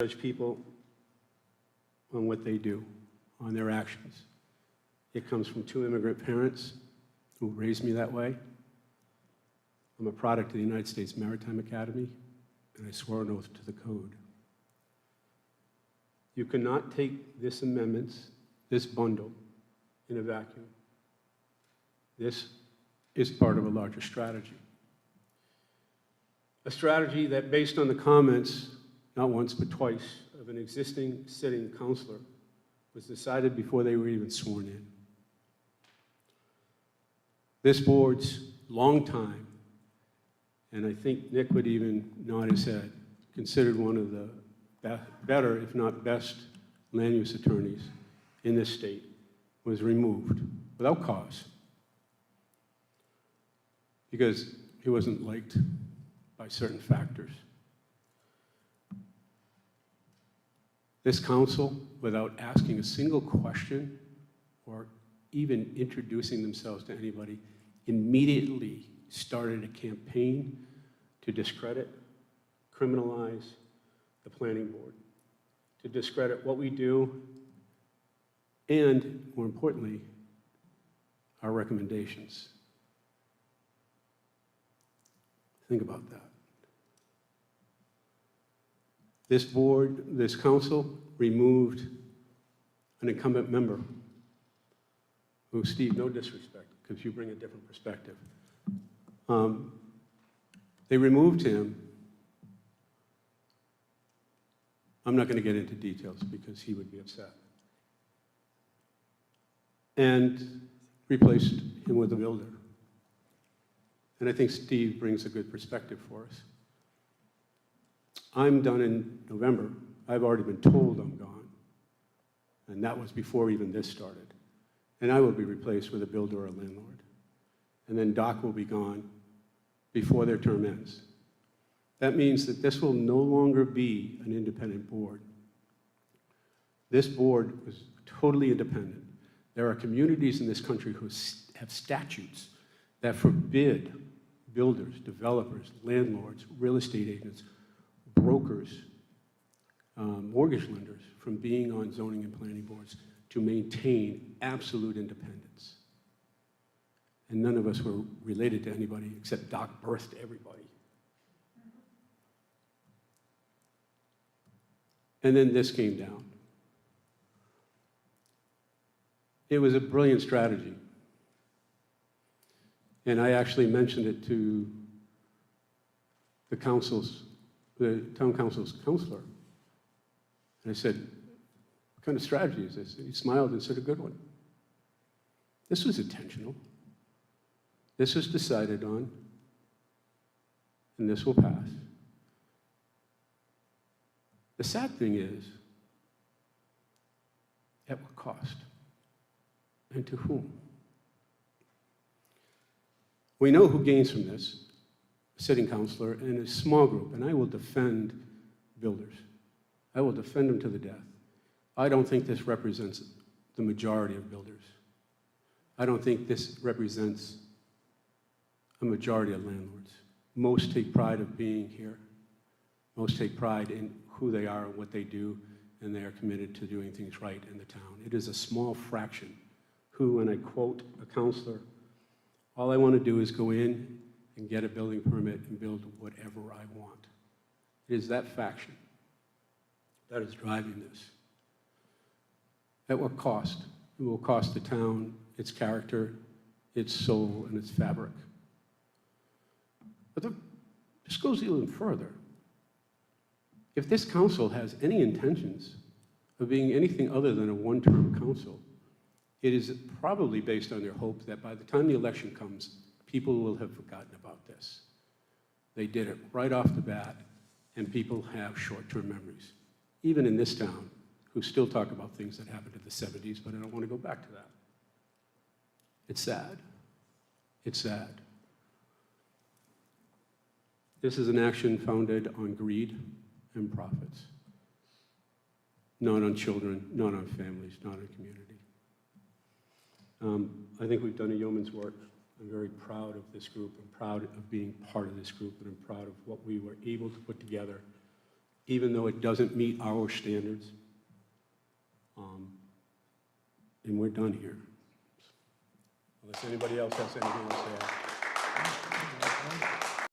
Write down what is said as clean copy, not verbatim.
judge people on what they do, on their actions. It comes from two immigrant parents who raised me that way. I'm a product of the United States Maritime Academy, and I swore an oath to the code. You cannot take this amendments, this bundle, in a vacuum. This is part of a larger strategy. A strategy that, based on the comments, not once but twice, of an existing sitting counselor, was decided before they were even sworn in. This board's long time, and I think Nick would even nod his head, considered one of the better, if not best, land use attorneys in this state, was removed without cause because he wasn't liked by certain factors. This council, without asking a single question or even introducing themselves to anybody, immediately started a campaign to discredit, criminalize the planning board, to discredit what we do, and, more importantly, our recommendations. Think about that. This board, this council, removed an incumbent member who, Steve, no disrespect, because you bring a different perspective. They removed him. I'm not going to get into details because he would be upset. And replaced him with a builder. And I think Steve brings a good perspective for us. I'm done in November. I've already been told I'm gone. And that was before even this started. And I will be replaced with a builder or a landlord. And then Doc will be gone before their term ends. That means that this will no longer be an independent board. This board was totally independent. There are communities in this country who have statutes that forbid builders, developers, landlords, real estate agents, brokers, mortgage lenders from being on zoning and planning boards to maintain absolute independence. And none of us were related to anybody except Doc birthed everybody. And then this came down. It was a brilliant strategy. And I actually mentioned it to the town council's counselor. And I said, what kind of strategy is this? And he smiled and said, a good one. This was intentional. This was decided on, and this will pass. The sad thing is, at what cost? And to whom? We know who gains from this, a sitting councilor and a small group, and I will defend builders. I will defend them to the death. I don't think this represents the majority of builders. I don't think this represents a majority of landlords. Most take pride of being here. Most take pride in who they are and what they do, and they are committed to doing things right in the town. It is a small fraction who, and I quote a counselor, all I want to do is go in and get a building permit and build whatever I want. It is that faction that is driving this. At what cost? It will cost the town its character, its soul, and its fabric. But this goes even further. If this council has any intentions of being anything other than a one-term council, it is probably based on their hope that by the time the election comes, people will have forgotten about this. They did it right off the bat, and people have short-term memories. Even in this town, who still talk about things that happened in the 70s, but I don't want to go back to that. It's sad. It's sad. This is an action founded on greed and profits. Not on children, not on families, not on community. I think we've done a yeoman's work. I'm very proud of this group. I'm proud of being part of this group, and I'm proud of what we were able to put together even though it doesn't meet our standards. And we're done here. Unless anybody else has anything else to add.